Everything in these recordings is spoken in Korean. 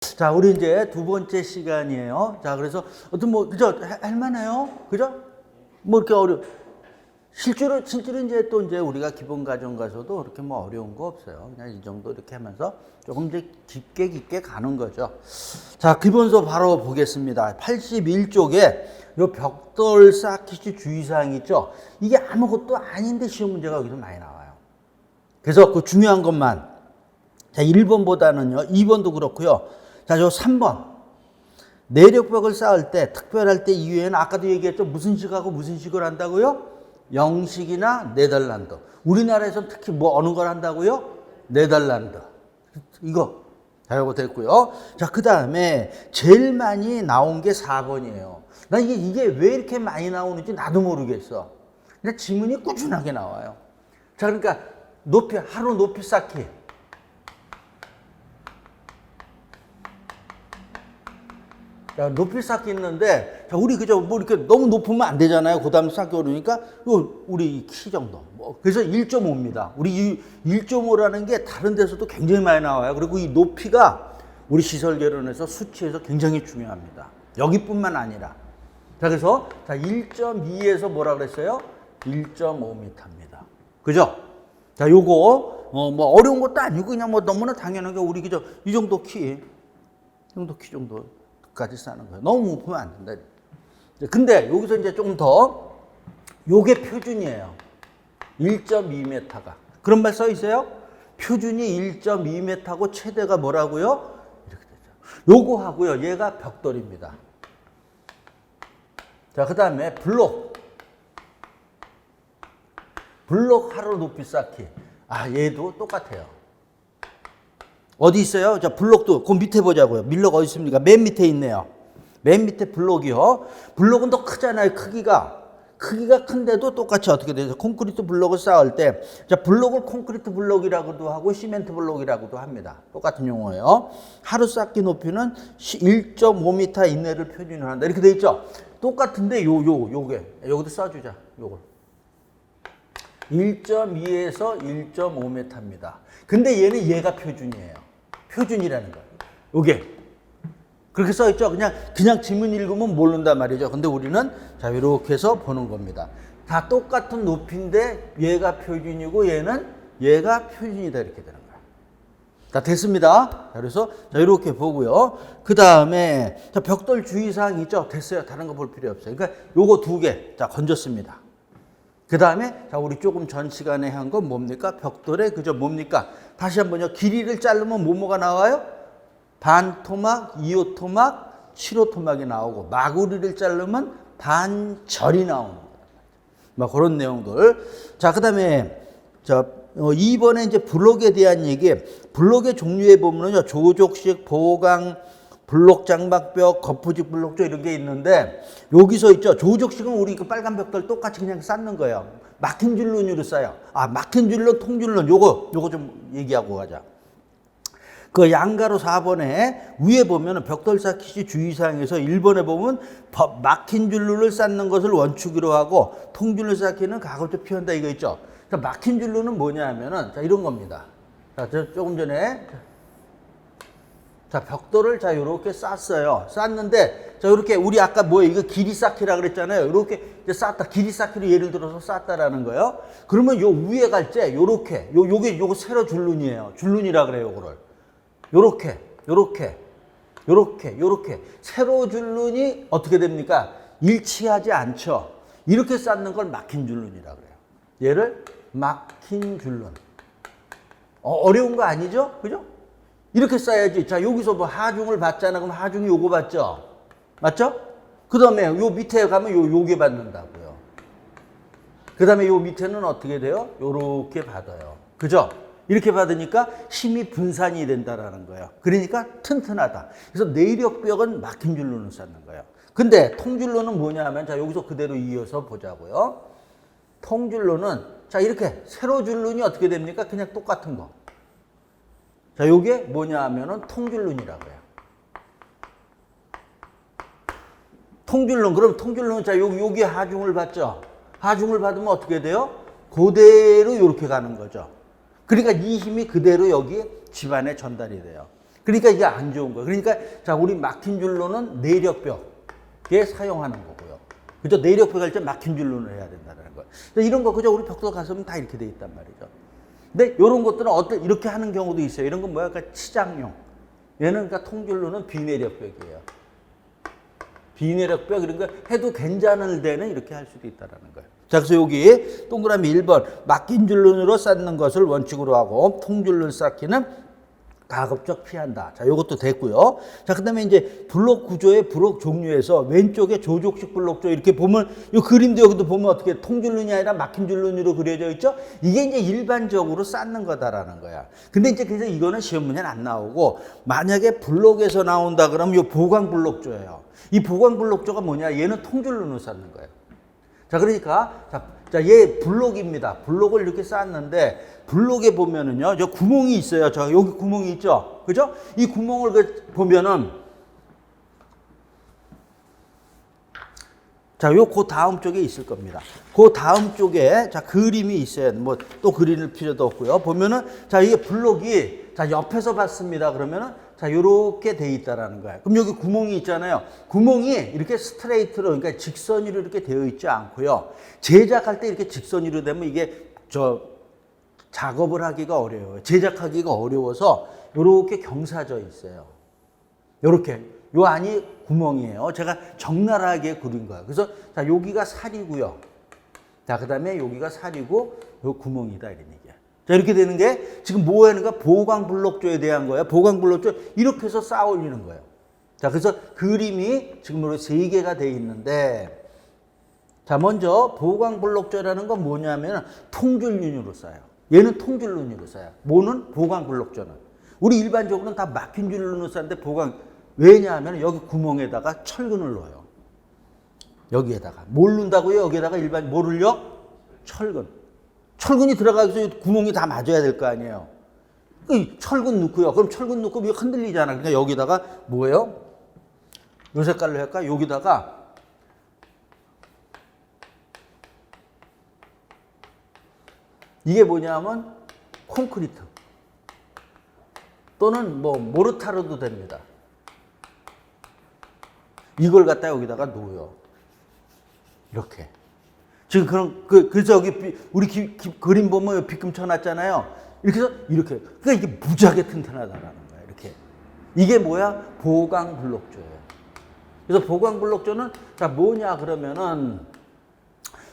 자, 우리 이제 두 번째 시간이에요. 자, 그래서 어떤 그죠? 할만해요? 그죠? 이렇게 실제로 이제 또 이제 우리가 기본 과정 가서도 그렇게 어려운 거 없어요. 그냥 이 정도 이렇게 하면서 조금 이제 깊게 가는 거죠. 자, 기본서 바로 보겠습니다. 81쪽에 요 벽돌 쌓기 주의사항 있죠? 이게 아무것도 아닌데 시험 문제가 여기서 많이 나와요. 그래서 그 중요한 것만. 자, 1번보다는요, 2번도 그렇고요. 자, 저 3번. 내력벽을 쌓을 때, 특별할 때 이외에는 아까도 얘기했죠. 무슨 식하고 무슨 식을 한다고요? 영식이나 네덜란드. 우리나라에서는 특히 어느 걸 한다고요? 네덜란드. 이거. 자, 요거 됐고요. 자, 그 다음에 제일 많이 나온 게 4번이에요. 난 이게 왜 이렇게 많이 나오는지 나도 모르겠어. 근데 지문이 꾸준하게 나와요. 자, 그러니까 하루 높이 쌓기. 자, 높이 쌓기 있는데, 자, 우리 그저 이렇게 너무 높으면 안 되잖아요. 그 다음에 쌓기 어려우니까, 우리 키 정도. 그래서 1.5입니다. 우리 1.5라는 게 다른 데서도 굉장히 많이 나와요. 그리고 이 높이가 우리 시설개론에서 수치에서 굉장히 중요합니다. 여기뿐만 아니라. 자, 그래서, 자, 1.2에서 뭐라 그랬어요? 1.5m입니다. 그죠? 자, 요거, 어려운 것도 아니고, 그냥 너무나 당연하게 우리 그저 이 정도 키 정도. 까지 쌓는 거예요. 너무 높으면 안 된다. 근데 여기서 이제 조금 더 요게 표준이에요. 1.2m가. 그런 말 써 있어요? 표준이 1.2m고 최대가 뭐라고요? 이렇게 되죠. 요거 하고요. 얘가 벽돌입니다. 자, 그다음에 블록 하루 높이 쌓기. 아, 얘도 똑같아요. 어디 있어요? 자, 블록도 그 밑에 보자고요. 밀록 어디 있습니까? 맨 밑에 있네요. 맨 밑에 블록이요. 블록은 더 크잖아요. 크기가 큰데도 똑같이 어떻게 되죠? 콘크리트 블록을 쌓을 때, 자, 블록을 콘크리트 블록이라고도 하고 시멘트 블록이라고도 합니다. 똑같은 용어예요. 하루 쌓기 높이는 1.5m 이내를 표준으로 한다. 이렇게 돼 있죠? 똑같은데 요게 여기도 써주자. 요걸 1.2에서 1.5m입니다. 근데 얘가 표준이에요. 표준이라는 거예요. 요게. 그렇게 써있죠? 그냥 지문 읽으면 모른단 말이죠. 근데 우리는 자, 이렇게 해서 보는 겁니다. 다 똑같은 높이인데 얘가 표준이고 얘가 표준이다. 이렇게 되는 거예요. 자, 됐습니다. 자, 그래서 자, 이렇게 보고요. 그 다음에 자, 벽돌 주의사항 있죠? 됐어요. 다른 거 볼 필요 없어요. 그러니까 요거 두 개. 자, 건졌습니다. 그 다음에 자, 우리 조금 전 시간에 한 건 뭡니까? 벽돌에 그저 뭡니까? 다시 한번요. 길이를 자르면 뭐가 나와요? 반토막, 2호 토막, 7호 토막이 나오고, 마구리를 자르면 반절이 나오는 거예요. 그런 내용들. 자, 그 다음에 자, 2번에 이제 블록에 대한 얘기. 블록의 종류에 보면요. 조족식, 보강, 블록 장박벽, 거푸집 블록조 이런 게 있는데, 여기서 있죠. 조족식은 우리 그 빨간 벽돌 똑같이 그냥 쌓는 거예요. 막힌 줄눈으로 쌓여. 아, 막힌 줄눈, 통줄눈. 요거 좀 얘기하고 가자. 그 양가로 4번에 위에 보면 벽돌 쌓기 주의사항에서 1번에 보면 막힌 줄눈을 쌓는 것을 원칙으로 하고 통줄눈 쌓기는 가급적 피한다 이거 있죠. 자, 막힌 줄눈은 뭐냐 하면은 자, 이런 겁니다. 자, 조금 전에 자, 벽돌을 자, 요렇게 쌌어요. 쌌는데, 자, 요렇게, 우리 아까 이거 길이 쌓기라 그랬잖아요. 요렇게 이제 쌓다. 길이 쌓기로 예를 들어서 쌓다라는 거예요. 그러면 요 위에 갈 때, 요렇게, 요거 세로 줄눈이에요. 줄눈이라 그래요, 요거를. 요렇게. 세로 줄눈이 어떻게 됩니까? 일치하지 않죠. 이렇게 쌓는 걸 막힌 줄눈이라 그래요. 얘를 막힌 줄눈. 어려운 거 아니죠? 그죠? 이렇게 써야지. 자, 여기서 하중을 받잖아. 그럼 하중이 요거 받죠? 맞죠? 그 다음에 요 밑에 가면 요게 받는다고요. 그 다음에 요 밑에는 어떻게 돼요? 요렇게 받아요. 그죠? 이렇게 받으니까 힘이 분산이 된다라는 거예요. 그러니까 튼튼하다. 그래서 내력벽은 막힌 줄로는 쌓는 거예요. 근데 통줄로는 뭐냐 하면, 자, 여기서 그대로 이어서 보자고요. 통줄로는, 자, 이렇게 세로 줄눈이 어떻게 됩니까? 그냥 똑같은 거. 자, 요게 뭐냐 하면은 통줄눈이라고 해요. 통줄눈. 그럼 통줄눈은 자, 여기 하중을 받죠? 하중을 받으면 어떻게 돼요? 그대로 이렇게 가는 거죠. 그러니까 이 힘이 그대로 여기 집안에 전달이 돼요. 그러니까 이게 안 좋은 거예요. 그러니까 자, 우리 막힌 줄로는 내력벽에 사용하는 거고요. 그죠? 내력벽 할 때 막힌 줄로는 해야 된다는 거예요. 이런 거 그죠? 우리 벽돌 가슴은 다 이렇게 돼 있단 말이죠. 근데 이런 것들은 이렇게 하는 경우도 있어요. 이런 건 뭐야? 그러니까 치장용. 얘는 그러니까 통줄로는 비내력벽이에요. 비내력벽 이런 거 해도 괜찮을 때는 이렇게 할 수도 있다라는 거예요. 자, 그래서 여기 동그라미 1번 막힌 줄눈으로 쌓는 것을 원칙으로 하고 통줄눈 쌓기는 가급적 피한다. 자, 요것도 됐고요. 자, 그다음에 이제 블록 구조의 블록 종류에서 왼쪽에 조족식 블록조 이렇게 보면 요 그림도 여기도 보면 어떻게 통줄눈이 아니라 막힌 줄눈으로 그려져 있죠? 이게 이제 일반적으로 쌓는 거다라는 거야. 근데 이제 그래서 이거는 시험 문제는 안 나오고 만약에 블록에서 나온다 그러면 요 보강 블록조예요. 이 보강 블록조가 뭐냐? 얘는 통줄눈으로 쌓는 거예요. 자, 그러니까 자, 얘 블록입니다. 블록을 이렇게 쌓았는데 블록에 보면은요, 저 구멍이 있어요. 저 여기 구멍이 있죠, 그죠? 이 구멍을 보면은 자, 그 다음 쪽에 있을 겁니다. 그 다음 쪽에 자 그림이 있어요. 뭐 또 그릴 필요도 없고요. 보면은 자 이게 블록이 자 옆에서 봤습니다. 그러면은 자 요렇게 돼 있다라는 거예요. 그럼 여기 구멍이 있잖아요. 구멍이 이렇게 스트레이트로 그러니까 직선으로 이렇게 되어 있지 않고요. 제작할 때 이렇게 직선으로 되면 이게 작업을 하기가 어려워요. 제작하기가 어려워서 요렇게 경사져 있어요. 요렇게. 요 안이 구멍이에요. 제가 적나라하게 그린 거예요. 그래서 자 여기가 살이고요. 자 그다음에 여기가 살이고 요 구멍이다 이런 얘기야. 자 이렇게 되는 게 지금 뭐 하는가? 보강 블록조에 대한 거야. 보강 블록조 이렇게 해서 쌓아 올리는 거예요. 자 그래서 그림이 지금으로 3개가 돼 있는데 자 먼저 보강 블록조라는 건 뭐냐면 통줄눈으로 쌓아요. 얘는 통줄눈으로 쌓아요. 뭐는? 보강 블록조는. 우리 일반적으로는 다 막힌 줄눈으로 쌓는데 보강 왜냐하면 여기 구멍에다가 철근을 넣어요. 여기에다가. 뭘 넣는다고요? 여기에다가 일반 뭐를요? 철근. 철근이 들어가기 위해서 구멍이 다 맞아야 될 거 아니에요. 철근 넣고요. 그럼 철근 넣고 흔들리잖아. 그러니까 여기다가 뭐예요? 요 색깔로 할까? 여기다가 이게 뭐냐면 콘크리트 또는 뭐 모르타르도 됩니다. 이걸 갖다 여기다가 놓어요. 이렇게. 지금 그래서 여기 우리 그림 보면 빗금 쳐놨잖아요. 이렇게 해서 이렇게. 그러니까 이게 무지하게 튼튼하다라는 거야. 이렇게. 이게 뭐야? 보강 블록조예요. 그래서 보강 블록조는 자 뭐냐 그러면은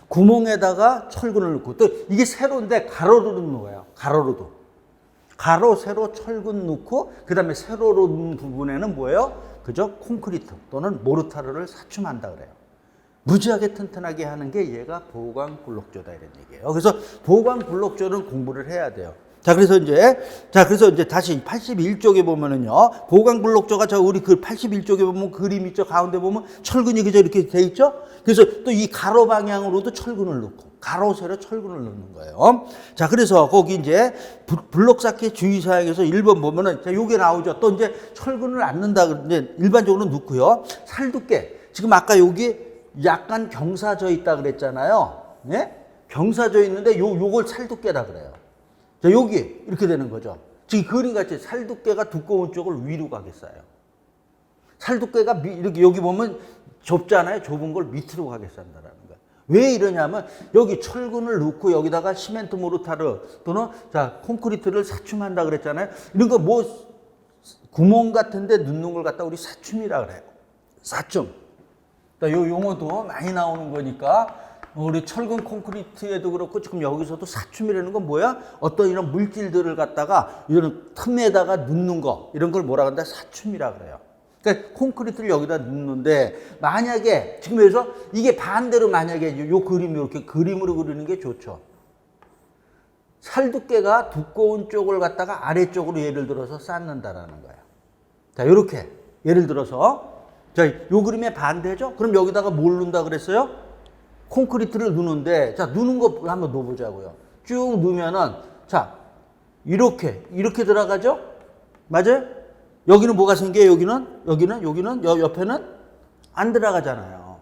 구멍에다가 철근을 넣고 또 이게 세로인데 가로로 넣는 거예요. 가로로도. 가로, 세로, 철근 넣고 그다음에 세로로 넣는 부분에는 뭐예요? 그죠? 콘크리트 또는 모르타르를 사춤한다 그래요. 무지하게 튼튼하게 하는 게 얘가 보강 블록조다 이런 얘기예요. 그래서 보강 블록조는 공부를 해야 돼요. 자, 그래서 이제 다시 81쪽에 보면은요. 보강 블록조가 우리 그 81쪽에 보면 그림 있죠. 가운데 보면 철근이 그저 이렇게 돼 있죠. 그래서 또 이 가로 방향으로도 철근을 넣고 가로 세로 철근을 넣는 거예요. 자, 그래서 거기 이제 블록 쌓기 주의사항에서 1번 보면은 자, 요게 나오죠. 또 이제 철근을 안 넣는다 그러는데 일반적으로 넣고요. 살두께. 지금 아까 여기 약간 경사져 있다 그랬잖아요. 네? 경사져 있는데 요걸 살두께다 그래요. 자, 여기 이렇게 되는 거죠. 지금 그림같이 살두께가 두꺼운 쪽을 위로 가게 쌓아요. 살두께가 이렇게 여기 보면 좁잖아요. 좁은 걸 밑으로 가게 쌓는다라는 거예요. 왜 이러냐면 여기 철근을 넣고 여기다가 시멘트 모르타르 또는 자 콘크리트를 사춤한다 그랬잖아요. 이런 거 뭐 구멍 같은데 넣는 걸 갖다 우리 사춤이라 그래요. 사춤. 요 용어도 많이 나오는 거니까 우리 철근 콘크리트에도 그렇고 지금 여기서도 사춤이라는 건 뭐야? 어떤 이런 물질들을 갖다가 이런 틈에다가 넣는 거 이런 걸 뭐라 그런다? 사춤이라 그래요. 그러니까 콘크리트를 여기다 넣는데 만약에 지금 여기서 이게 반대로 만약에 요 그림 이렇게 그림으로 그리는 게 좋죠. 살두께가 두꺼운 쪽을 갖다가 아래쪽으로 예를 들어서 쌓는다라는 거예요. 자, 이렇게 예를 들어서 자, 요 그림의 반대죠? 그럼 여기다가 뭘 넣는다 그랬어요? 콘크리트를 넣는데 자, 넣는 거 한번 넣어보자고요. 쭉 넣으면은 자, 이렇게 들어가죠? 맞아요? 여기는 뭐가 생겨요? 여기는 옆에는 안 들어가잖아요.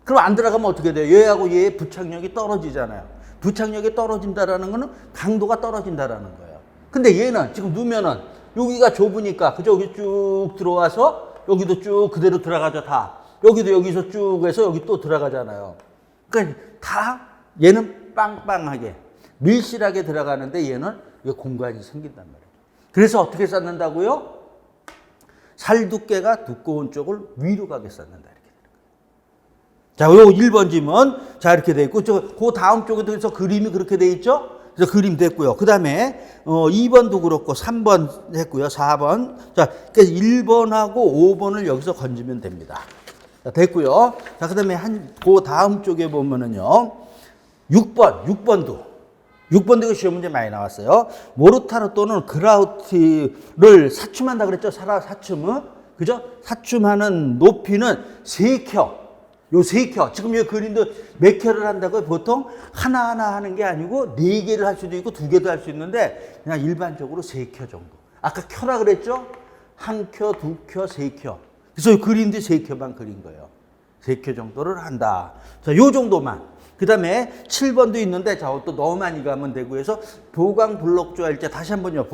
그럼 안 들어가면 어떻게 돼요? 얘하고 얘의 부착력이 떨어지잖아요. 부착력이 떨어진다라는 거는 강도가 떨어진다라는 거예요. 근데 얘는 지금 넣으면은 여기가 좁으니까 그죠? 여기 쭉 들어와서 여기도 쭉 그대로 들어가죠 다. 여기도 여기서 쭉 해서 여기 또 들어가잖아요. 그러니까 다 얘는 빵빵하게 밀실하게 들어가는데 얘는 공간이 생긴단 말이에요. 그래서 어떻게 쌓는다고요? 살 두께가 두꺼운 쪽을 위로 가게 쌓는다. 자, 요 1번 질문. 자, 이렇게 돼 있고, 그 다음 쪽에도 그래서 그림이 그렇게 돼 있죠? 그래서 그림 됐고요. 그 다음에, 2번도 그렇고, 3번 했고요. 4번. 자, 그래서 1번하고 5번을 여기서 건지면 됩니다. 자, 됐고요. 자, 그 다음에 그 다음 쪽에 보면은요. 6번도 이거 시험 문제 많이 나왔어요. 모르타르 또는 그라우트를 사춤한다 그랬죠? 사춤은. 그죠? 사춤하는 높이는 3켜. 요 3켜. 지금 이 그림도 몇 켜를 한다고요? 보통 하나하나 하는 게 아니고 4개를 할 수도 있고 2개도 할 수 있는데 그냥 일반적으로 3켜 정도. 아까 켜라 그랬죠? 1켜, 2켜, 3켜. 그래서 이 그림도 3켜만 그린 거예요. 3켜 정도를 한다. 자, 요 정도만. 그 다음에 7번도 있는데, 자, 또 너무 많이 가면 되고 해서 보강블록조 할 때 다시 한 번요.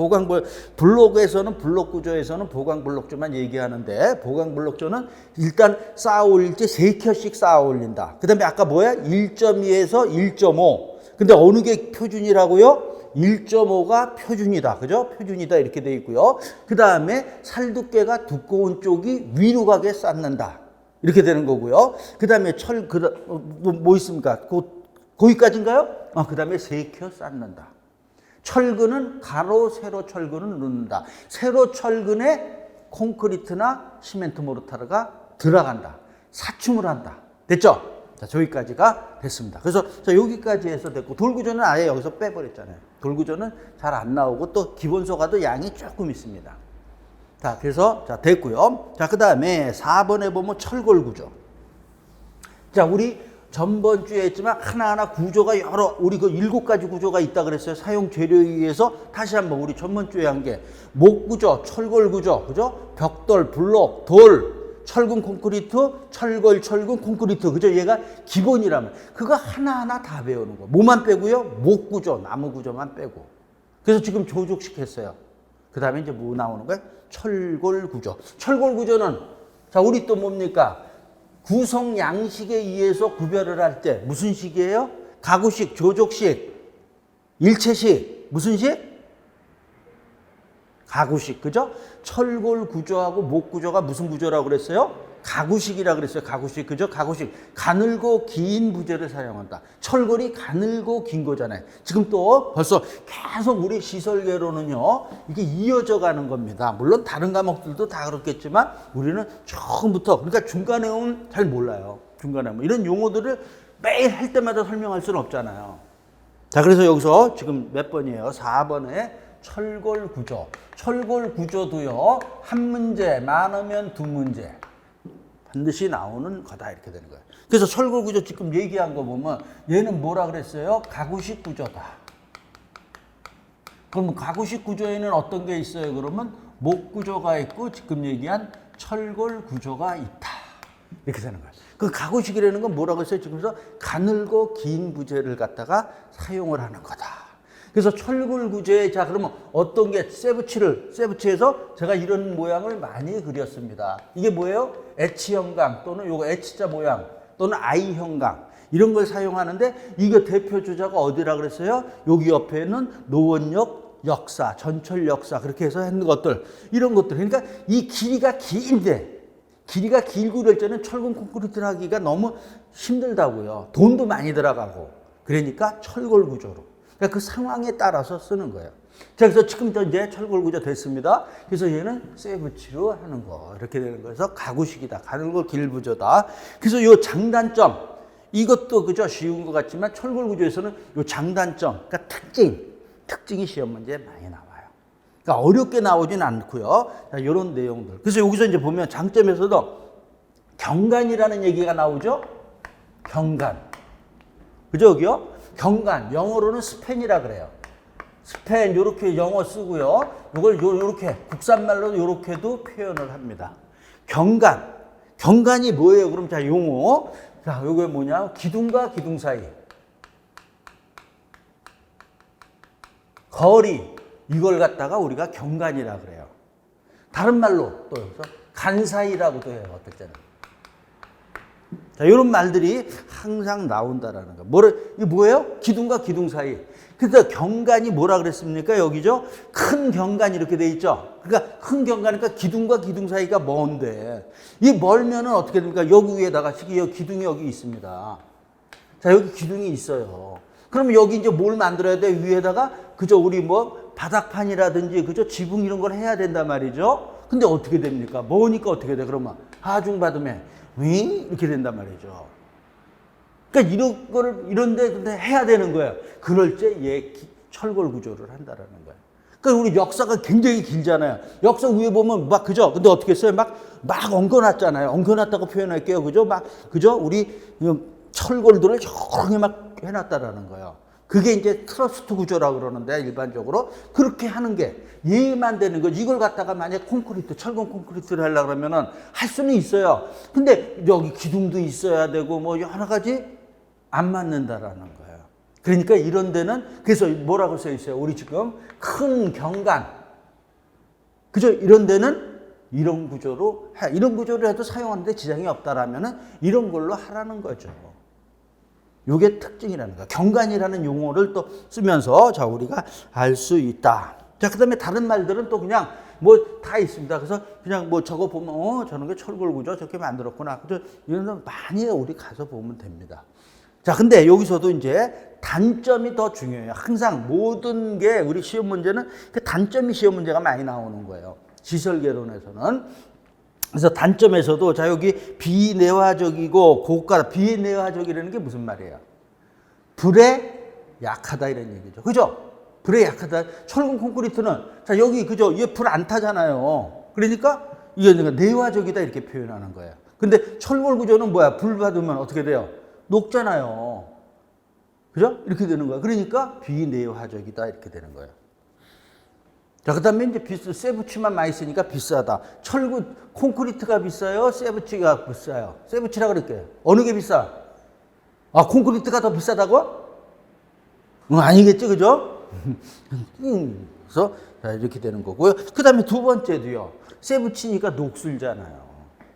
블록에서는, 블록 구조에서는 보강블록조만 얘기하는데, 보강블록조는 일단 쌓아 올릴 때 3켜씩 쌓아 올린다. 그 다음에 아까 뭐야? 1.2에서 1.5. 근데 어느 게 표준이라고요? 1.5가 표준이다. 그죠? 표준이다. 이렇게 돼 있고요. 그 다음에 살 두께가 두꺼운 쪽이 위로 가게 쌓는다. 이렇게 되는 거고요. 그 다음에 뭐 있습니까? 거기까지인가요? 그 다음에 3켜 쌓는다. 철근은 가로, 세로 철근을 넣는다. 세로 철근에 콘크리트나 시멘트 모르타르가 들어간다. 사춤을 한다. 됐죠? 자, 저기까지가 됐습니다. 그래서 자, 여기까지 해서 됐고, 돌구조는 아예 여기서 빼버렸잖아요. 돌구조는 잘 안 나오고 또 기본소가도 양이 조금 있습니다. 자, 그래서, 자, 됐고요. 자, 그 다음에 4번에 보면 철골 구조. 자, 우리 전번 주에 했지만 하나하나 구조가 우리 그 7가지 구조가 있다 그랬어요. 사용 재료에 의해서 다시 한번 우리 전번 주에 한 게 목 구조, 철골 구조, 그죠? 벽돌, 블록, 돌, 철근 콘크리트, 철근 콘크리트. 그죠? 얘가 기본이라면. 그거 하나하나 다 배우는 거. 뭐만 빼고요? 목 구조, 나무 구조만 빼고. 그래서 지금 조족시켰어요. 그 다음에 이제 뭐 나오는 거예요? 철골 구조. 철골 구조는, 자, 우리 또 뭡니까? 구성 양식에 의해서 구별을 할 때 무슨 식이에요? 가구식, 조족식, 일체식. 무슨 식? 가구식. 그죠? 철골 구조하고 목 구조가 무슨 구조라고 그랬어요? 가구식이라고 그랬어요. 가구식. 그죠? 가구식. 가늘고 긴 부재를 사용한다. 철골이 가늘고 긴 거잖아요. 지금 또 벌써 계속 우리 시설계로는요, 이게 이어져 가는 겁니다. 물론 다른 과목들도 다 그렇겠지만 우리는 처음부터, 그러니까 중간에 오면 잘 몰라요. 중간에 오면. 이런 용어들을 매일 할 때마다 설명할 수는 없잖아요. 자, 그래서 여기서 지금 몇 번이에요? 4번에 철골 구조. 철골 구조도요, 한 문제, 많으면 2문제. 반드시 나오는 거다. 이렇게 되는 거예요. 그래서 철골 구조 지금 얘기한 거 보면 얘는 뭐라 그랬어요? 가구식 구조다. 그러면 가구식 구조에는 어떤 게 있어요? 그러면 목 구조가 있고 지금 얘기한 철골 구조가 있다. 이렇게 되는 거예요. 그 가구식이라는 건 뭐라고 했어요? 지금서 가늘고 긴 부재를 갖다가 사용을 하는 거다. 그래서 철골 구조에, 자, 그러면 어떤 게 세부치에서 제가 이런 모양을 많이 그렸습니다. 이게 뭐예요? H형강 또는 요거 H자 모양 또는 I형강 이런 걸 사용하는데, 이거 대표 주자가 어디라 그랬어요? 여기 옆에는 노원역 역사, 전철 역사 그렇게 해서 했는 것들, 이런 것들. 그러니까 이 길이가 긴데, 길이가 길고 이럴 때는 철근 콘크리트를 하기가 너무 힘들다고요. 돈도 많이 들어가고. 그러니까 철골 구조로. 그러니까 그 상황에 따라서 쓰는 거예요. 자, 그래서 지금 이제 철골 구조 됐습니다. 그래서 얘는 세부치로 하는 거. 이렇게 되는 거에서 가구식이다. 가늘고 길부조다. 그래서 요 장단점. 이것도 그저 쉬운 것 같지만 철골 구조에서는 요 장단점. 그러니까 특징이 시험 문제에 많이 나와요. 그러니까 어렵게 나오진 않고요. 자, 이런 내용들. 그래서 여기서 이제 보면 장점에서도 경관이라는 얘기가 나오죠. 경관. 그죠, 여기요? 경관, 영어로는 스팬이라 그래요. 스팬, 요렇게 영어 쓰고요. 요걸 요렇게, 국산말로 요렇게도 표현을 합니다. 경관. 경관이 뭐예요? 그럼 자, 용어. 자, 요게 뭐냐? 기둥과 기둥 사이. 거리. 이걸 갖다가 우리가 경관이라 그래요. 다른 말로 또 여기서 간사이라고도 해요. 어떨 때는. 자, 이런 말들이 항상 나온다라는 거. 이게 뭐예요? 기둥과 기둥 사이. 그래서 경간이 뭐라 그랬습니까? 여기죠? 큰 경간이 이렇게 돼 있죠? 그러니까 큰 경간이니까 기둥과 기둥 사이가 먼데, 이 멀면은 어떻게 됩니까? 여기 위에다가, 여기 기둥이 여기 있습니다. 자, 여기 기둥이 있어요. 그럼 여기 이제 뭘 만들어야 돼? 위에다가, 그죠? 우리 뭐, 바닥판이라든지, 그죠? 지붕 이런 걸 해야 된단 말이죠? 근데 어떻게 됩니까? 머니까 어떻게 돼? 그러면 하중받으면, 윙? 이렇게 된단 말이죠. 그러니까 이런 거를, 이런데 근데 해야 되는 거예요. 그럴 때 철골 구조를 한다라는 거예요. 그러니까 우리 역사가 굉장히 길잖아요. 역사 위에 보면 막, 그죠? 근데 어떻게 했어요? 막 엉겨놨잖아요. 엉겨놨다고 표현할게요. 그죠? 그죠? 우리 철골들을 여러 개 막 해놨다라는 거예요. 그게 이제 트러스트 구조라고 그러는데, 일반적으로. 그렇게 하는 게 예만 되는 거지. 이걸 갖다가 만약 철근 콘크리트를 하려고 그러면은 할 수는 있어요. 근데 여기 기둥도 있어야 되고, 뭐 여러 가지 안 맞는다라는 거예요. 그러니까 이런 데는, 그래서 뭐라고 써 있어요? 우리 지금 큰 경관. 그죠? 이런 데는 이런 구조로 해도 사용하는데 지장이 없다라면은 이런 걸로 하라는 거죠. 이게 특징이라는 거야. 경관이라는 용어를 또 쓰면서 자, 우리가 알 수 있다. 자, 그 다음에 다른 말들은 또 그냥 뭐 다 있습니다. 그래서 그냥 뭐 저거 보면, 저런 게 철골 구조 저렇게 만들었구나. 이런 거 많이 우리 가서 보면 됩니다. 자, 근데 여기서도 이제 단점이 더 중요해요. 항상 모든 게 우리 시험 문제는 그 단점이 시험 문제가 많이 나오는 거예요. 지설개론에서는. 그래서 단점에서도 자, 여기 비내화적이고 고가, 비내화적이라는 게 무슨 말이에요? 불에 약하다 이런 얘기죠. 그죠? 불에 약하다. 철근 콘크리트는 자, 여기 그죠? 얘 불 안 타잖아요. 그러니까 이게 내화적이다 이렇게 표현하는 거예요. 근데 철골 구조는 뭐야? 불 받으면 어떻게 돼요? 녹잖아요. 그죠? 이렇게 되는 거야. 그러니까 비내화적이다 이렇게 되는 거예요. 자, 그 다음에 이제 쇠붙이만 많이 쓰니까 비싸다. 철근 콘크리트가 비싸요? 쇠붙이가 비싸요? 쇠붙이라 그럴게요. 어느 게 비싸? 아, 콘크리트가 더 비싸다고? 아니겠죠, 그죠? 그래서 자, 이렇게 되는 거고요. 그 다음에 두 번째도요. 쇠붙이니까 녹슬잖아요.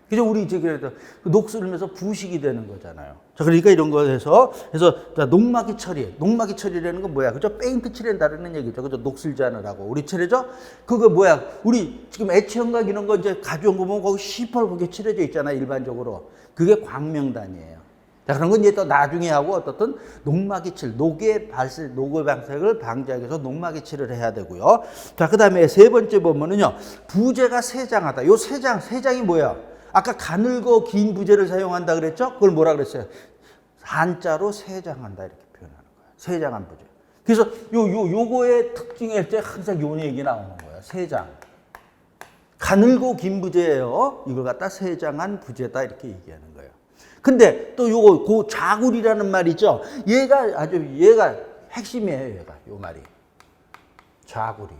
그죠? 우리 이제 그래도 녹슬면서 부식이 되는 거잖아요. 자, 그러니까 이런 거에서 그래서 녹막이 처리. 녹막이 처리라는 건 뭐야? 그죠? 페인트 칠한다는 얘기죠. 그죠? 녹슬지 않으라고. 우리 칠해죠? 그거 뭐야? 우리 지금 액체형각 이런 거 이제 가져온 거 보면 거기 시뻘겋게 칠해져 있잖아요. 일반적으로. 그게 광명단이에요. 자, 그런 건 이제 또 나중에 하고 어떻든 녹막이 칠, 녹의 방색을 방지하기 위해서 녹막이 칠을 해야 되고요. 자, 그 다음에 세 번째 보면은요. 부재가 세장하다. 요 세장이 뭐야? 아까 가늘고 긴 부재를 사용한다 그랬죠? 그걸 뭐라 그랬어요? 한자로 세장한다 이렇게 표현하는 거예요. 세장한 부재. 그래서 요거의 특징일 때 항상 요 얘기 나오는 거예요. 세장. 가늘고 긴 부재예요. 이걸 갖다 세장한 부재다 이렇게 얘기하는 거예요. 근데 또 요거 자굴이라는 말이죠. 얘가 핵심이에요. 요 말이. 자굴이.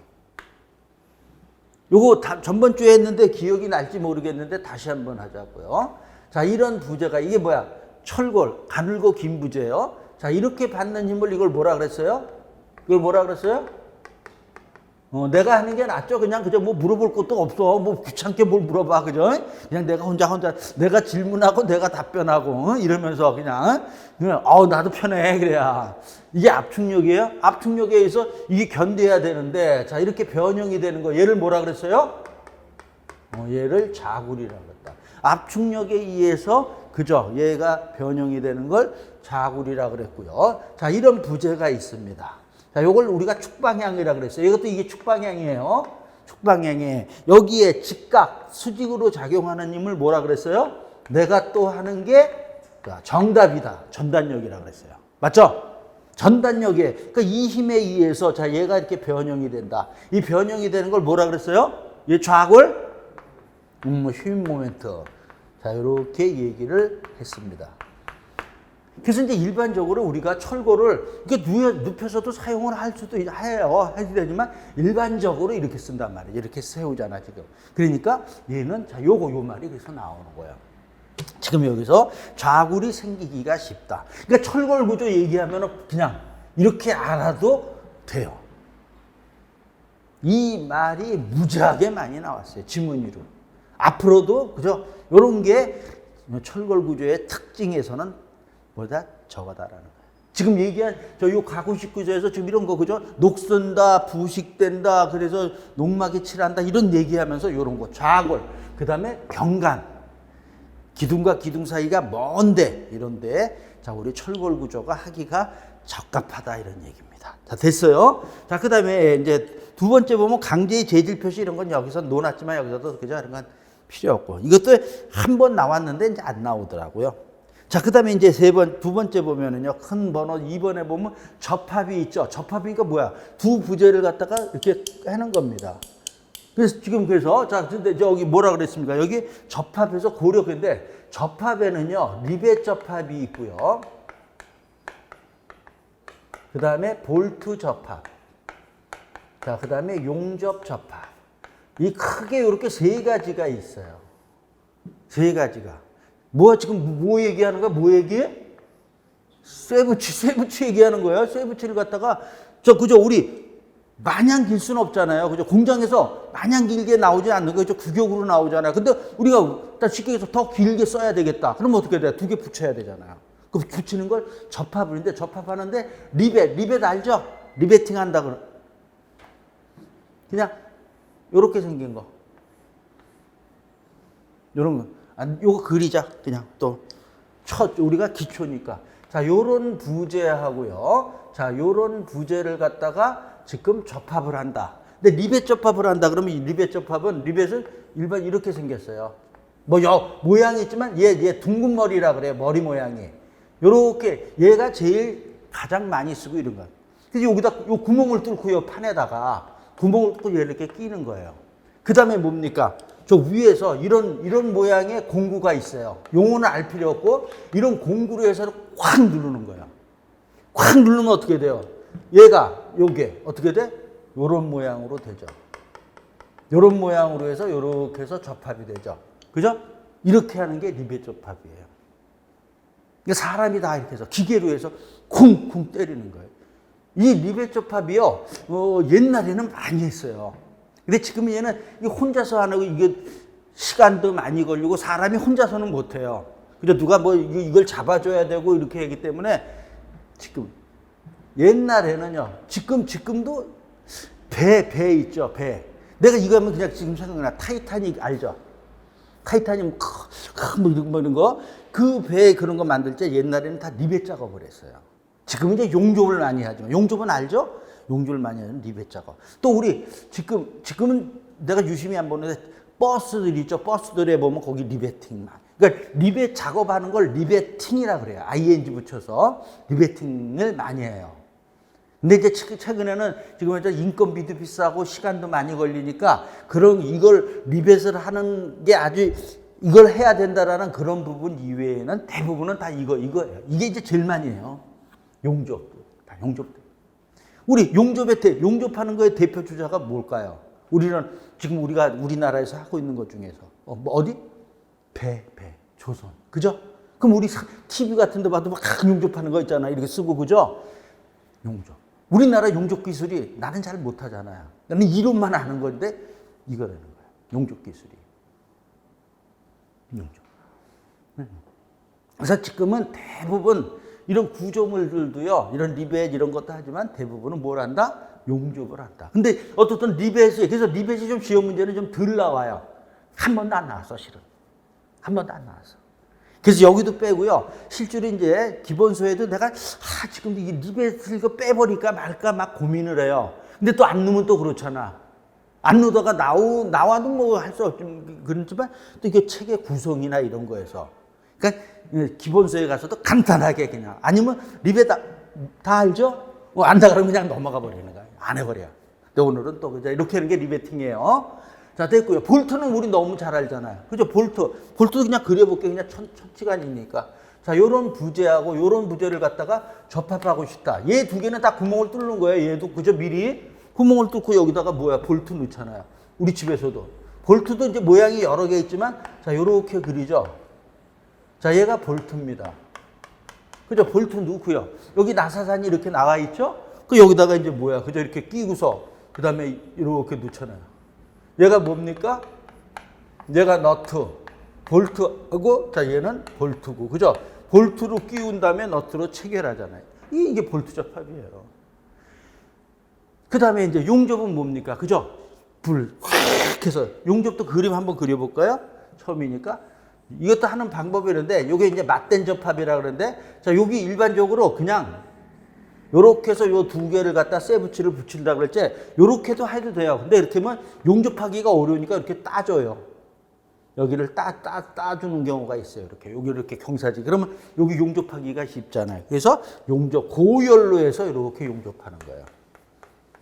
요거 전번 주에 했는데 기억이 날지 모르겠는데 다시 한번 하자고요. 자, 이런 부재가 이게 뭐야? 철골, 가늘고 긴 부재예요. 자, 이렇게 받는 힘을 이걸 뭐라 그랬어요? 이걸 뭐라 그랬어요? 내가 하는 게 낫죠. 그냥 그저 뭐 물어볼 것도 없어. 뭐 귀찮게 뭘 물어봐. 그죠? 그냥 내가 혼자 내가 질문하고 내가 답변하고 이러면서 그냥 나도 편해. 그래야. 이게 압축력이에요. 압축력에 의해서 이게 견뎌야 되는데 자, 이렇게 변형이 되는 거. 얘를 뭐라 그랬어요? 얘를 자굴이라고 했다. 압축력에 의해서 그죠? 얘가 변형이 되는 걸 자굴이라고 그랬고요. 자, 이런 부재가 있습니다. 자, 요걸 우리가 축방향이라고 그랬어요. 이것도 이게 축방향이에요. 축방향에 여기에 직각, 수직으로 작용하는 힘을 뭐라 그랬어요? 내가 또 하는 게 정답이다. 전단력이라고 그랬어요. 맞죠? 전단력에, 그러니까 이 힘에 의해서 자, 얘가 이렇게 변형이 된다. 이 변형이 되는 걸 뭐라 그랬어요? 얘 좌골, 힘 모멘트. 자, 이렇게 얘기를 했습니다. 그래서 이제 일반적으로 우리가 철골을 이렇게 눕혀서도 사용을 할 수도 해요. 해도 되지만 일반적으로 이렇게 쓴단 말이에요. 이렇게 세우잖아, 지금. 그러니까 얘는 자, 요 말이 그래서 나오는 거예요. 지금 여기서 좌굴이 생기기가 쉽다. 그러니까 철골 구조 얘기하면 그냥 이렇게 알아도 돼요. 이 말이 무지하게 많이 나왔어요. 지문위로. 앞으로도 그죠? 요런 게 철골 구조의 특징에서는 뭐다? 저거다라는 거예요. 지금 얘기한 저 요 가구식 구조에서 지금 이런 거 그죠? 녹슨다, 부식된다, 그래서 녹막이 칠한다 이런 얘기하면서 요런 거 좌골, 그다음에 병간, 기둥과 기둥 사이가 먼데 이런데 자 우리 철골 구조가 하기가 적합하다 이런 얘기입니다. 자 됐어요. 자 그다음에 이제 두 번째 보면 강제의 재질 표시 이런 건 여기서 놓았지만 여기서도 그죠? 이런 건 필요 없고 이것도 한 번 나왔는데 이제 안 나오더라고요. 자, 그 다음에 이제 두 번째 보면은요, 큰 번호 2번에 보면 접합이 있죠. 접합이니까 뭐야? 두 부재를 갖다가 이렇게 하는 겁니다. 그래서 자, 근데 저기 뭐라 그랬습니까? 여기 접합에서 고력인데, 접합에는요, 리벳 접합이 있고요. 그 다음에 볼트 접합. 자, 그 다음에 용접 접합. 이 크게 이렇게 세 가지가 있어요. 세 가지가. 지금 뭐 얘기하는 거야? 뭐 얘기해? 쇠붙이 얘기하는 거예요. 쇠붙이를 갖다가, 그죠? 우리 마냥 길 수는 없잖아요. 그죠? 공장에서 마냥 길게 나오지 않는 거죠. 규격으로 나오잖아요. 근데 우리가 쉽게 해서 더 길게 써야 되겠다. 그러면 어떻게 돼? 두 개 붙여야 되잖아요. 그 붙이는 걸 접합을 했는데, 접합하는데, 리벳 알죠? 리베팅 한다. 그냥, 요렇게 생긴 거. 요런 거. 요거 그리자. 그냥 또 우리가 기초니까. 자, 요런 부재하고요. 자, 요런 부재를 갖다가 지금 접합을 한다. 근데 리벳 접합을 한다. 그러면 이 리벳 접합은 리벳을 일반 이렇게 생겼어요. 모양이 있지만 얘 둥근 머리라 그래요. 머리 모양이. 요렇게 얘가 제일 가장 많이 쓰고 이런 거예요. 그래서 여기다 요 구멍을 뚫고 요 판에다가 구멍을 뚫고 이렇게 끼는 거예요. 그 다음에 뭡니까? 저 위에서 이런 모양의 공구가 있어요. 용어는 알 필요 없고 이런 공구로 해서 확 누르는 거예요. 확 누르면 어떻게 돼요? 요게 어떻게 돼? 요런 모양으로 되죠. 요런 모양으로 해서 요렇게 해서 접합이 되죠. 그죠? 이렇게 하는 게 리벳 접합이에요. 사람이 다 이렇게 해서 기계로 해서 쿵쿵 때리는 거예요. 이 리벳 접합이요. 옛날에는 많이 했어요. 근데 지금 얘는 혼자서 하는 거 이게 시간도 많이 걸리고 사람이 혼자서는 못 해요. 그래서 누가 이걸 잡아줘야 되고 이렇게 하기 때문에 지금 옛날에는요. 지금도 배 있죠. 배. 내가 이거 하면 그냥 지금 생각나. 타이타닉 알죠? 타이타닉 이런 거. 그 배 그런 거 만들 때 옛날에는 다 리벳 작업을 했어요. 지금은 이제 용접을 많이 하지만 용접은 알죠? 용접을 많이 하는 리벳 작업. 또 우리 지금은 내가 유심히 안 보는데 버스들 있죠. 버스들에 보면 거기 리베팅만. 그러니까 리벳 작업하는 걸 리베팅이라 그래요. ing 붙여서 리베팅을 많이 해요. 근데 이제 최근에는 지금 이제 인건비도 비싸고 시간도 많이 걸리니까 이걸 리벳을 하는 게 아주 이걸 해야 된다라는 그런 부분 이외에는 대부분은 다 이거예요. 이게 이제 제일 많이 해요. 다 용접. 우리 용접하는 거의 대표 주자가 뭘까요? 지금 우리가 우리나라에서 하고 있는 것 중에서 어디? 배, 조선. 그죠? 그럼 우리 TV 같은 데 봐도 막 용접하는 거 있잖아요. 이렇게 쓰고 그죠? 용접. 우리나라 용접 기술이 나는 잘 못하잖아요. 나는 이론만 아는 건데 이거라는 거예요. 용접 기술이. 용접. 그래서 지금은 대부분 이런 구조물들도요, 이런 리벳 이런 것도 하지만 대부분은 뭘 한다? 용접을 한다. 근데 어떻든 그래서 리벳이 좀 시험 문제는 좀 덜 나와요. 한 번도 안 나왔어, 실은. 한 번도 안 나왔어. 그래서 여기도 빼고요. 실제로 이제 기본서에도 내가, 지금 이 리벳을 이거 빼버릴까 말까 막 고민을 해요. 근데 또 안 넣으면 또 그렇잖아. 안 넣다가 나와도 뭐 할 수 없지만, 그렇지만 또 이게 책의 구성이나 이런 거에서. 그러니까 기본서에 가서도 간단하게 그냥. 아니면 리벳 다 알죠? 안다 그러면 그냥 넘어가 버리는 거야. 안 해버려. 근데 오늘은 또 이렇게 하는 게 리베팅이에요. 자, 됐고요. 볼트는 우리 너무 잘 알잖아요. 그죠? 볼트도 그냥 그려볼게요. 그냥 천치간이니까. 자, 요런 부재하고 요런 부재를 갖다가 접합하고 싶다. 얘 두 개는 다 구멍을 뚫는 거예요. 얘도 그죠? 미리 구멍을 뚫고 여기다가 볼트 넣잖아요. 우리 집에서도. 볼트도 이제 모양이 여러 개 있지만, 자, 요렇게 그리죠. 자, 얘가 볼트입니다. 그죠? 볼트 넣고요. 여기 나사산이 이렇게 나와 있죠? 여기다가 이제 그죠? 이렇게 끼고서 그 다음에 이렇게 놓잖아요. 얘가 뭡니까? 얘가 너트, 볼트하고, 자, 얘는 볼트고, 그죠? 볼트로 끼운 다음에 너트로 체결하잖아요. 이게 볼트 접합이에요. 그 다음에 이제 용접은 뭡니까? 그죠? 불, 확 해서. 용접도 그림 한번 그려볼까요? 처음이니까. 이것도 하는 방법이 있는데, 요게 이제 맞댄 접합이라 그러는데, 자, 여기 일반적으로 그냥, 요렇게 해서 요 두 개를 갖다 세부치를 붙인다 그랬지, 요렇게도 해도 돼요. 근데 이렇게 하면 용접하기가 어려우니까 이렇게 따줘요. 여기를 따주는 경우가 있어요. 이렇게. 여기 이렇게 경사지. 그러면 여기 용접하기가 쉽잖아요. 그래서 용접, 고열로 해서 이렇게 용접하는 거예요.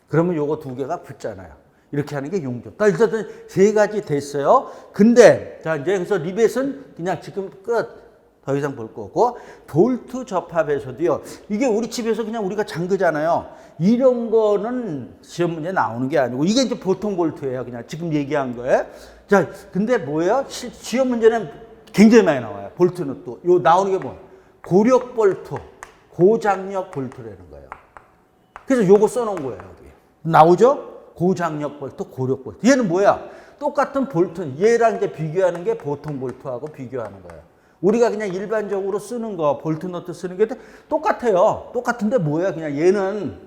그러면 요거 두 개가 붙잖아요. 이렇게 하는 게 용접. 일단 세 가지 됐어요. 근데, 자, 이제 그래서 리벳은 그냥 지금 끝. 더 이상 볼 거고, 볼트 접합에서도요, 이게 우리 집에서 그냥 우리가 잠그잖아요. 이런 거는 시험 문제 나오는 게 아니고, 이게 이제 보통 볼트예요. 그냥 지금 얘기한 거예요. 자, 근데 뭐예요? 시험 문제는 굉장히 많이 나와요. 볼트는 또. 요 나오는 게 뭐예요? 고력 볼트, 고장력 볼트라는 거예요. 그래서 요거 써놓은 거예요. 여기. 나오죠? 고장력 볼트, 고력 볼트. 얘는 뭐야? 똑같은 볼트. 얘랑 이제 비교하는 게 보통 볼트하고 비교하는 거예요. 우리가 그냥 일반적으로 쓰는 거, 볼트 너트 쓰는 게 똑같아요. 똑같은데 뭐야? 그냥 얘는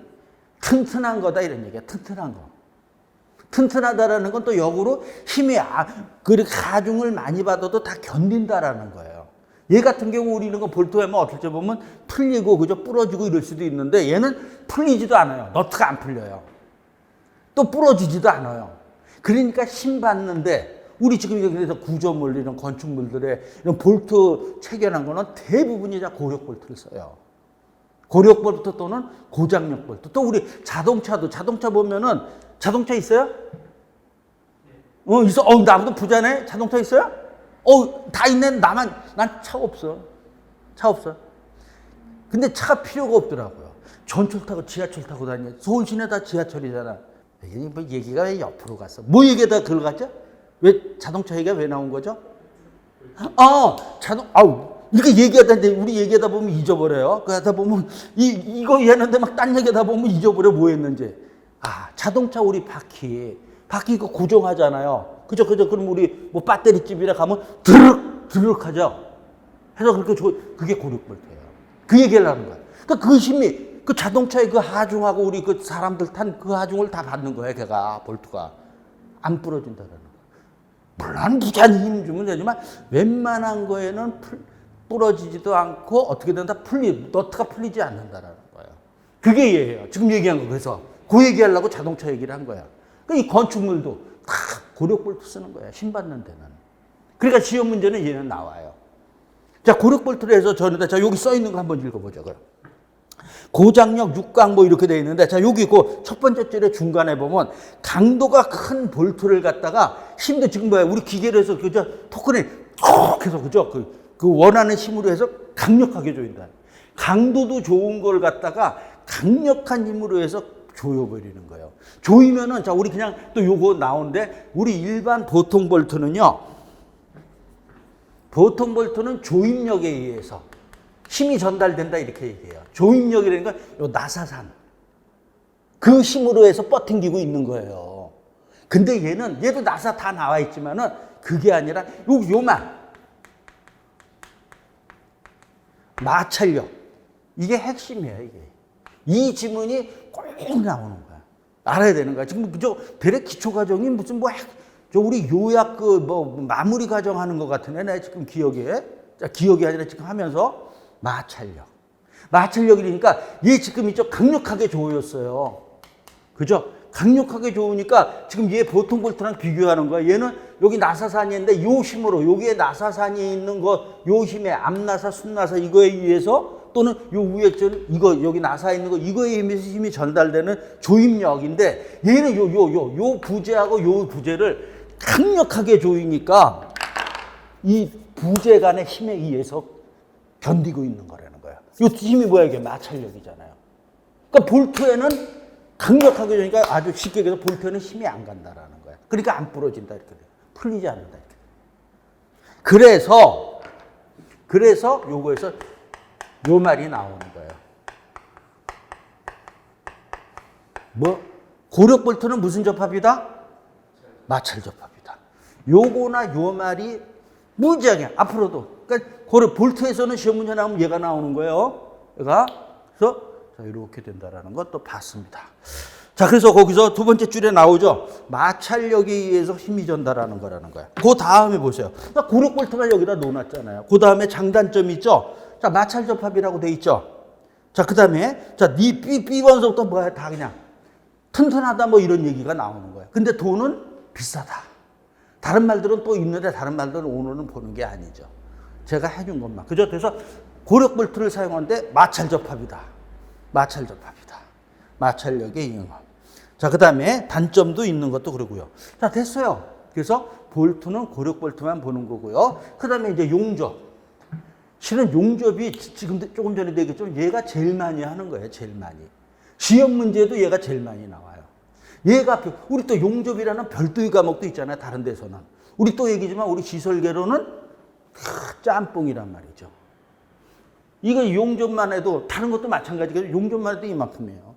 튼튼한 거다 이런 얘기야. 튼튼한 거. 튼튼하다라는 건 또 역으로 힘이 그렇게 가중을 많이 받아도 다 견딘다라는 거예요. 얘 같은 경우 우리는 거 볼트 하면 어떨 때 보면 풀리고 그저 부러지고 이럴 수도 있는데 얘는 풀리지도 않아요. 너트가 안 풀려요. 또 부러지지도 않아요. 그러니까 힘 받는데 우리 지금 그래서 구조물 이런 건축물들의 이런 볼트 체결한 거는 대부분이 다 고력 볼트를 써요. 고력 볼트 또는 고장력 볼트. 또 우리 자동차도 자동차 보면은 자동차 있어요? 있어. 나보다 부자네. 자동차 있어요? 다 있네. 난 차 없어. 차 없어. 근데 차가 필요가 없더라고요. 전철 타고 지하철 타고 다녀. 서울 시내 다 지하철이잖아. 이게 뭐 얘기가 왜 옆으로 갔어? 뭐 얘기에다 그걸 갔죠? 왜 자동차 얘기가 왜 나온 거죠? 이렇게 얘기하다는데 우리 얘기하다 보면 잊어버려요. 그러다 보면 이거 얘기하는데 막 딴 얘기하다 보면 잊어버려 뭐 했는지. 자동차 우리 바퀴 이거 고정하잖아요. 그죠? 그럼 우리 뭐 배터리 집이라 가면 드륵 하죠. 해서 그렇게 그게 고력볼트예요. 그 얘기를 하는 거예요. 그러니까 그 힘이 그 자동차의 그 하중하고 우리 그 사람들 탄 그 하중을 다 받는 거예요. 걔가 볼트가 안 부러진다는 거예요. 물론 무지한 힘 주면 되지만 웬만한 거에는 부러지지도 않고 어떻게든 다 너트가 풀리지 않는다라는 거예요. 그게 얘예요. 지금 얘기한 거. 그래서 그 얘기하려고 자동차 얘기를 한 거야. 그러니까 이 건축물도 다 고력볼트 쓰는 거야. 힘 받는 데는. 그러니까 시험 문제는 얘는 나와요. 자, 고력볼트로 해서 자, 여기 써 있는 거 한번 읽어보죠. 그럼. 고장력 6강 뭐 이렇게 되어 있는데, 자, 여기 그 첫 번째 줄에 중간에 보면 강도가 큰 볼트를 갖다가 힘도 지금 뭐야? 우리 기계로 해서 그저 토크를 톡 해서 그죠? 그 원하는 힘으로 해서 강력하게 조인다. 강도도 좋은 걸 갖다가 강력한 힘으로 해서 조여버리는 거예요. 조이면은, 자, 우리 그냥 또 요거 나오는데, 우리 일반 보통 볼트는요, 보통 볼트는 조임력에 의해서 힘이 전달된다 이렇게 얘기해요. 조임력이라는 건 요 나사산. 그 힘으로 해서 버팅기고 있는 거예요. 근데 얘도 나사 다 나와 있지만은 그게 아니라 요만. 마찰력. 이게 핵심이에요, 이게. 이 지문이 꼭 나오는 거야. 알아야 되는 거야. 지금 대략 기초 과정이 무슨 우리 요약 마무리 과정 하는 것 같은데, 내 지금 기억이 아니라 지금 하면서 마찰력이니까 얘 지금 이쪽 강력하게 조였어요. 그죠? 강력하게 조으니까 지금 얘 보통 볼트랑 비교하는 거야. 얘는 여기 나사산이 있는데 요 힘으로, 여기에 나사산이 있는 요 힘에 앞나사, 순나사 이거에 의해서 또는 요 위에 이거 여기 나사 있는 거 이거에 의해서 힘이 전달되는 조임력인데 얘는 요 부재하고 요 부재를 강력하게 조이니까 이 부재 간의 힘에 의해서 견디고 있는 거라는 거야. 이 힘이 뭐야? 이게 마찰력이잖아요. 그러니까 볼트에는 강력하게 조니까 아주 쉽게 얘기해서 볼트에는 힘이 안 간다라는 거야. 그러니까 안 부러진다 이렇게 돼. 풀리지 않는다 이렇게. 그래서 요거에서 요 말이 나오는 거예요. 고력 볼트는 무슨 접합이다? 마찰 접합이다. 요거나 요 말이 무지하게 앞으로도. 그러니까 고력 볼트에서는 시험 문제 나오면 얘가 나오는 거예요. 얘가. 그래서 자, 이렇게 된다라는 것도 봤습니다. 자, 그래서 거기서 두 번째 줄에 나오죠. 마찰력에 의해서 힘이 전달하는 거라는 거야. 그 다음에 보세요. 그러니까 고력 볼트가 여기다 놓아놨잖아요. 그 다음에 장단점이 있죠. 자, 마찰 접합이라고 돼 있죠. 자, 그 다음에 자, 니 B번서부터 뭐야? 다 그냥 튼튼하다 뭐 이런 얘기가 나오는 거야. 근데 돈은 비싸다. 다른 말들은 또 있는데 다른 말들은 오늘은 보는 게 아니죠. 제가 해준 것만. 그죠? 그래서 고력 볼트를 사용하는데 마찰 접합이다. 마찰 접합이다. 마찰력의 이용함. 자, 그 다음에 단점도 있는 것도 그러고요. 자, 됐어요. 그래서 볼트는 고력 볼트만 보는 거고요. 그 다음에 이제 용접. 실은 용접이 지금 조금 전에 얘기했지만 얘가 제일 많이 하는 거예요. 제일 많이. 시험 문제도 얘가 제일 많이 나와요. 얘가, 우리 또 용접이라는 별도의 과목도 있잖아요. 다른 데서는. 우리 또 얘기지만 우리 시설계로는 짬뽕이란 말이죠. 이거 용접만 해도 다른 것도 마찬가지겠죠. 용접만 해도 이만큼이에요.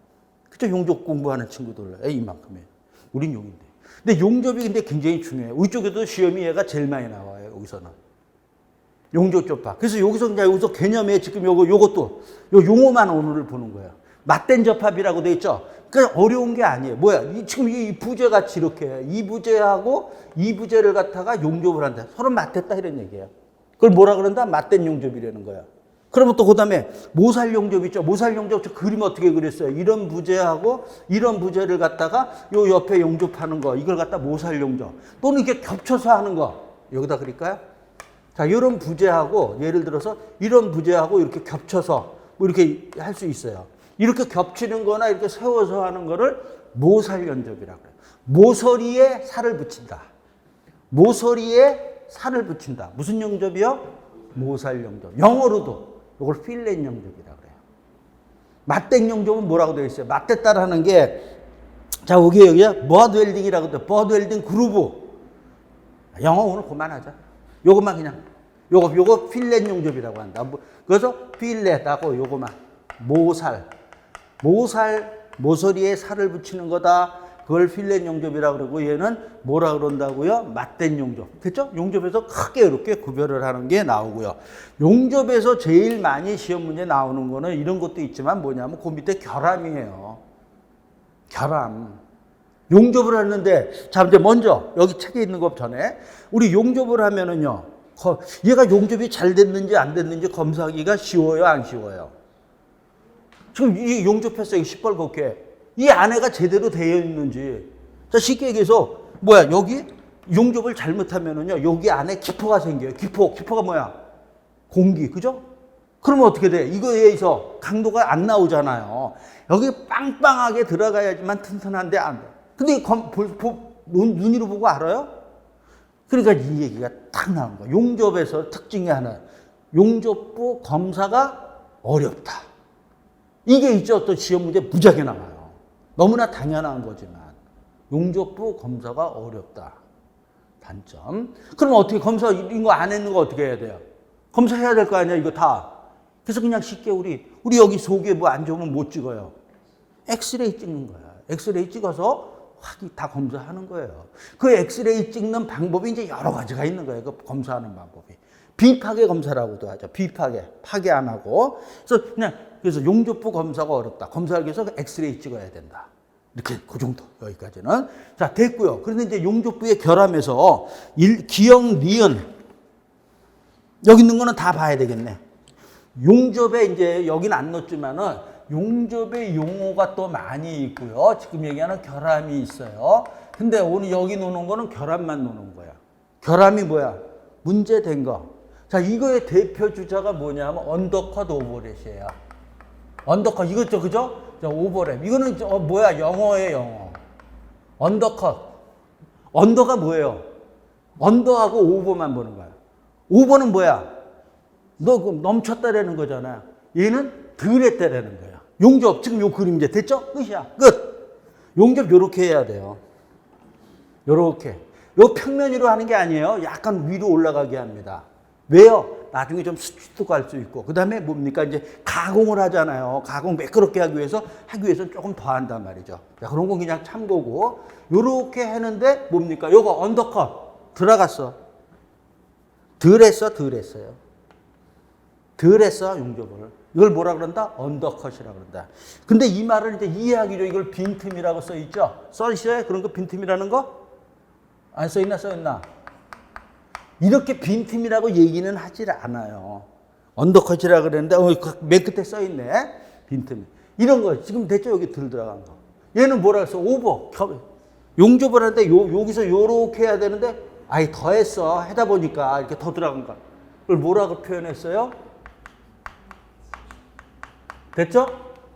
그쵸? 용접 공부하는 친구들 이만큼이에요. 우린 용인데. 근데 용접이 근데 굉장히 중요해요. 우리 쪽에도 시험이 얘가 제일 많이 나와요. 여기서는. 용접 접합. 그래서 여기서 개념에 지금 요것도 요 용어만 오늘을 보는 거예요. 맞댄 접합이라고 돼 있죠. 그러니까 어려운 게 아니에요. 뭐야? 지금 이 부재같이 이렇게 해요. 이 부재하고 이 부재를 갖다가 용접을 한다. 서로 맞댔다 이런 얘기예요. 그걸 뭐라 그런다? 맞댄 용접이라는 거야. 그러면 또 그 다음에 모살 용접 있죠. 모살 용접 저 그림 어떻게 그렸어요? 이런 부재하고 이런 부재를 갖다가 요 옆에 용접하는 거 이걸 갖다 모살 용접 또는 이렇게 겹쳐서 하는 거 여기다 그릴까요? 자, 이런 부재하고 예를 들어서 이런 부재하고 이렇게 겹쳐서 뭐 이렇게 할 수 있어요. 이렇게 겹치는 거나 이렇게 세워서 하는 거를 모살 용접이라고 해요. 모서리에 살을 붙인다. 모서리에 살을 붙인다. 무슨 용접이요? 모살 용접. 영어로도 이걸 필렛 용접이라고 그래요. 맞댄 용접은 뭐라고 되어 있어요? 맞댔다라는 게, 자, 여기에 버드 웰딩이라고 돼요. 버드 웰딩 그루브. 영어 오늘 그만하자. 요것만 그냥. 요거 필렛 용접이라고 한다. 그래서 필렛하고 요거만. 모서리에 살을 붙이는 거다. 그걸 필렛 용접이라고 그러고 얘는 뭐라 그런다고요? 맞댄 용접. 됐죠? 용접에서 크게 이렇게 구별을 하는 게 나오고요. 용접에서 제일 많이 시험 문제 나오는 거는 이런 것도 있지만 뭐냐면 그 밑에 결함이에요. 결함. 용접을 하는데 자, 이제 먼저 여기 책에 있는 것 전에 우리 용접을 하면은요. 얘가 용접이 잘 됐는지 안 됐는지 검사하기가 쉬워요, 안 쉬워요? 지금 이 용접했어요. 시뻘겋게. 이 안에가 제대로 되어 있는지. 자, 쉽게 얘기해서, 뭐야, 여기 용접을 잘못하면은요, 여기 안에 기포가 생겨요. 기포가 뭐야? 공기, 그죠? 그러면 어떻게 돼? 이거에 의해서 강도가 안 나오잖아요. 여기 빵빵하게 들어가야지만 튼튼한데 안 돼. 근데 눈으로 보고 알아요? 그러니까 이 얘기가 딱 나온 거야. 용접에서 특징이 하나. 용접부 검사가 어렵다. 이게 있죠. 또 시험 문제 무지하게 나와요. 너무나 당연한 거지만 용접부 검사가 어렵다. 단점. 그럼 어떻게 검사 이거 안 했는 거 어떻게 해야 돼요? 검사해야 될 거 아니야 이거 다. 그래서 그냥 쉽게 우리 여기 속에 뭐 안 좋으면 못 찍어요. 엑스레이 찍는 거야. 엑스레이 찍어서 확인 다 검사하는 거예요. 그 엑스레이 찍는 방법이 이제 여러 가지가 있는 거예요. 그 검사하는 방법이. 비파괴 검사라고도 하죠. 파괴 안 하고. 그래서 용접부 검사가 어렵다. 검사하기 위해서 엑스레이 찍어야 된다. 이렇게 그 정도 여기까지는. 자, 됐고요. 그런데 이제 용접부의 결함에서 기역, 니은 여기 있는 거는 다 봐야 되겠네. 용접에 이제 여기는 안 넣었지만은 용접의 용어가 또 많이 있고요. 지금 얘기하는 결함이 있어요. 근데 오늘 여기 놓는 거는 결함만 놓는 거야. 결함이 뭐야? 문제된 거. 자, 이거의 대표 주자가 뭐냐면 언더컷 오버렛이에요. 언더컷 이거죠, 그죠? 자, 오버랩. 이거는 뭐야? 영어예요, 영어. 언더컷. 언더가 뭐예요? 언더하고 오버만 보는 거야. 오버는 뭐야? 너 넘쳤다라는 거잖아. 얘는 덜 했다라는 거야. 용접 지금 요 그림 이제 됐죠? 끝이야. 끝. 용접 요렇게 해야 돼요. 요렇게. 요 평면 위로 하는 게 아니에요. 약간 위로 올라가게 합니다. 왜요? 나중에 좀 수치도 갈 수 있고. 그 다음에 뭡니까? 이제 가공을 하잖아요. 가공 매끄럽게 하기 위해서는 조금 더 한단 말이죠. 자, 그런 건 그냥 참고고. 요렇게 하는데 뭡니까? 요거 언더컷 들어갔어. 덜 했어요. 용접을. 이걸 뭐라 그런다? 언더컷이라 그런다. 근데 이 말을 이제 이해하기로 이걸 빈틈이라고 써 있죠? 써 있어요? 그런 거 빈틈이라는 거? 안 써 있나? 이렇게 빈틈이라고 얘기는 하질 않아요. 언더컷이라 그랬는데, 맨 끝에 써 있네. 빈틈. 이런 거, 지금 됐죠? 여기 덜 들어간 거. 얘는 뭐라 그랬어? 오버. 용접을 하는데, 여기서 요렇게 해야 되는데, 아예 더 했어. 하다 보니까 이렇게 더 들어간 거. 그걸 뭐라고 표현했어요? 됐죠?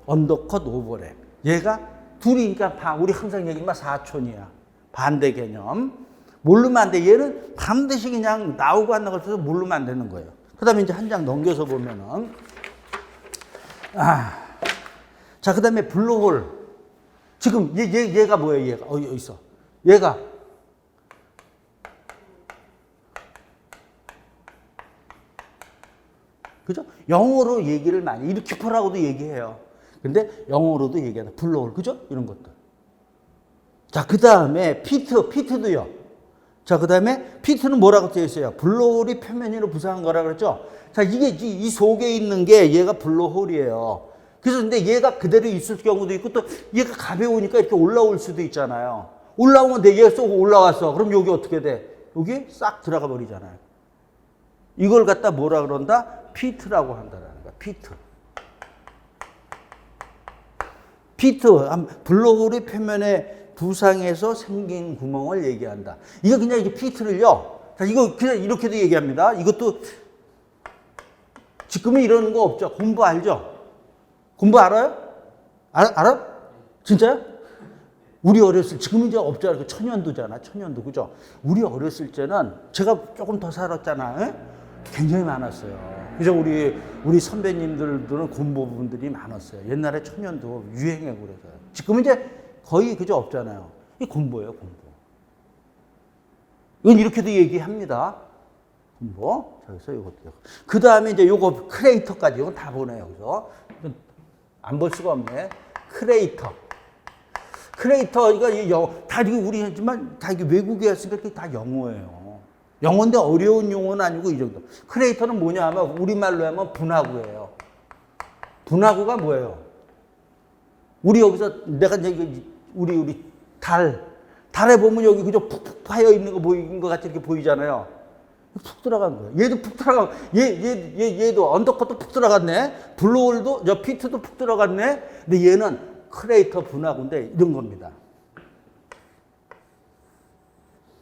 언더컷 오버랩. 얘가 둘이니까 우리 항상 얘기만 사촌이야. 반대 개념. 모르면 안 돼. 얘는 반드시 그냥 나오고 안 나가서 모르면 안 되는 거예요. 그 다음에 이제 한 장 넘겨서 보면은, 자, 그 다음에 블로홀. 지금 얘가 뭐예요? 얘가. 여기 있어. 얘가. 그죠? 영어로 얘기를 많이, 이르키퍼라고도 얘기해요. 근데 영어로도 얘기한다. 블로홀. 그죠? 이런 것들. 자, 그 다음에 피트도요. 자, 그 다음에 피트는 뭐라고 되어 있어요? 블로홀이 표면으로 부상한 거라 그랬죠? 자, 이게 이 속에 있는 게 얘가 블로홀이에요. 그래서 근데 얘가 그대로 있을 경우도 있고 또 얘가 가벼우니까 이렇게 올라올 수도 있잖아요. 올라오면 얘가 쏘고 올라왔어. 그럼 여기 어떻게 돼? 여기 싹 들어가 버리잖아요. 이걸 갖다 뭐라 그런다? 피트라고 한다는 거야. 피트. 블로홀의 표면에 부상에서 생긴 구멍을 얘기한다. 이거 그냥 이게 피트를요. 자, 이거 그냥 이렇게도 얘기합니다. 이것도 지금은 이러는 거 없죠. 공부 알죠? 공부 알아요? 알아? 진짜요? 우리 지금 이제 없잖아. 천연두잖아. 천연두. 그죠? 우리 어렸을 때는 제가 조금 더 살았잖아. 에? 굉장히 많았어요. 그죠? 우리 선배님들은 공부분들이 많았어요. 옛날에 천연두 유행하고 그래서요. 지금은 이제 거의 그저 없잖아요. 이 공부예요, 공부. 이건 이렇게도 얘기합니다. 공부. 자, 그래서 이것도. 그 다음에 이제 요거 크레이터까지. 이건 다 보네요, 여기서. 안 볼 수가 없네. 크레이터, 이거 다 이게 우리 하지만 다 이게 외국에 왔으니까 이게 다 영어예요. 영어인데 어려운 용어는 아니고 이 정도. 크레이터는 뭐냐 하면 우리말로 하면 분화구예요. 분화구가 뭐예요? 우리 여기서 내가 이제 우리 달에 보면 여기 그저 푹푹 파여 있는 거 보이는 것 같이 이렇게 보이잖아요. 푹 들어간 거예요. 얘도 푹 들어간 얘도 언더컷도 푹 들어갔네. 블로홀도 피트도 푹 들어갔네. 근데 얘는 크레이터 분화구인데 이런 겁니다.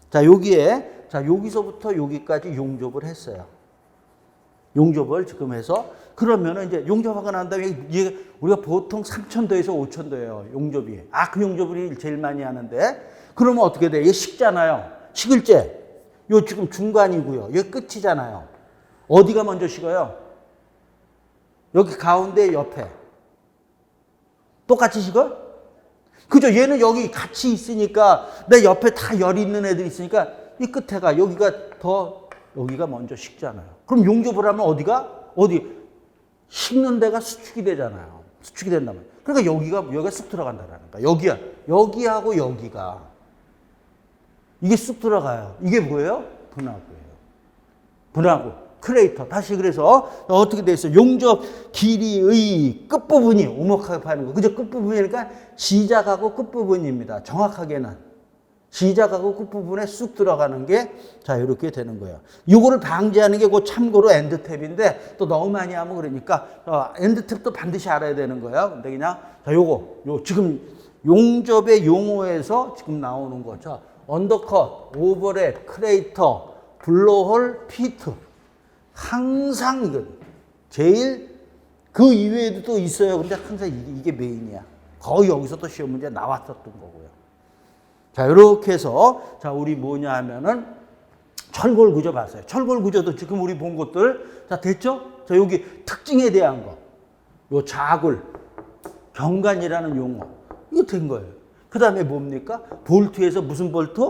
자, 여기서부터 여기까지 용접을 했어요. 용접을 지금 해서 그러면은 이제 용접하고 난 다음에 우리가 보통 3,000도에서 5,000도예요. 용접이. 그 용접을 제일 많이 하는데 그러면 어떻게 돼? 얘 식잖아요. 식을 때 요 지금 중간이고요. 여기 끝이잖아요. 어디가 먼저 식어요? 여기 가운데 옆에. 똑같이 식어? 그죠? 얘는 여기 같이 있으니까 내 옆에 다 열이 있는 애들이 있으니까 이 끝에가 여기가 먼저 식잖아요. 그럼 용접을 하면 어디 식는 데가 수축이 되잖아요. 수축이 된다면. 그러니까 여기가 쑥 들어간다라는 거야. 여기하고 여기가 이게 쑥 들어가요. 이게 뭐예요? 분화구예요. 분화구. 크레이터. 다시 그래서 어떻게 돼 있어요? 용접 길이의 끝부분이 오목하게 파는 거. 그죠? 끝부분이니까 시작하고 끝부분입니다. 정확하게는. 시작하고 끝부분에 쑥 들어가는 게, 자, 이렇게 되는 거예요. 이거를 방지하는 게 그 참고로 엔드탭인데, 또 너무 많이 하면 그러니까, 엔드탭도 반드시 알아야 되는 거예요. 근데 그냥, 자, 지금 용접의 용어에서 지금 나오는 거죠. 언더컷, 오버랩, 크레이터, 블로홀, 피트. 항상 이거, 제일 그 이외에도 또 있어요. 근데 항상 이게 메인이야. 거의 여기서 또 시험 문제 나왔었던 거고요. 자, 이렇게 해서, 자, 우리 뭐냐 하면은, 철골 구조 봤어요. 철골 구조도 지금 우리 본 것들, 자, 됐죠? 자, 여기 특징에 대한 거. 요 자굴, 경관이라는 용어. 이거 된 거예요. 그 다음에 뭡니까? 볼트에서 무슨 볼트?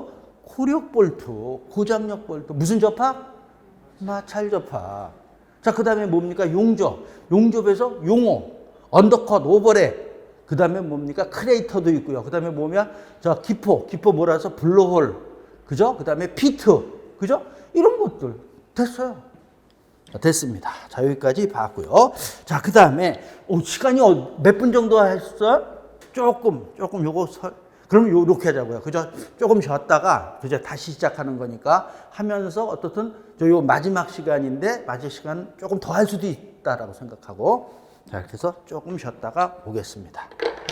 고력 볼트, 고장력 볼트. 무슨 접합? 잘 접하. 자, 그 다음에 뭡니까? 용접. 용접에서 용어, 언더컷, 오버랩. 그 다음에 뭡니까? 크레이터도 있고요. 그 다음에 뭐냐? 자, 기포 몰아서 블로홀. 그죠? 그 다음에 피트. 그죠? 이런 것들. 됐어요. 됐습니다. 자, 여기까지 봤고요. 자, 그 다음에, 시간이 몇 분 정도 했어요? 조금 요거 그럼 요렇게 하자고요. 그죠? 조금 쉬었다가, 그죠? 다시 시작하는 거니까 하면서 어떻든, 요 마지막 시간인데, 마지막 시간 조금 더 할 수도 있다라고 생각하고, 자, 이렇게 해서 조금 쉬었다가 오겠습니다.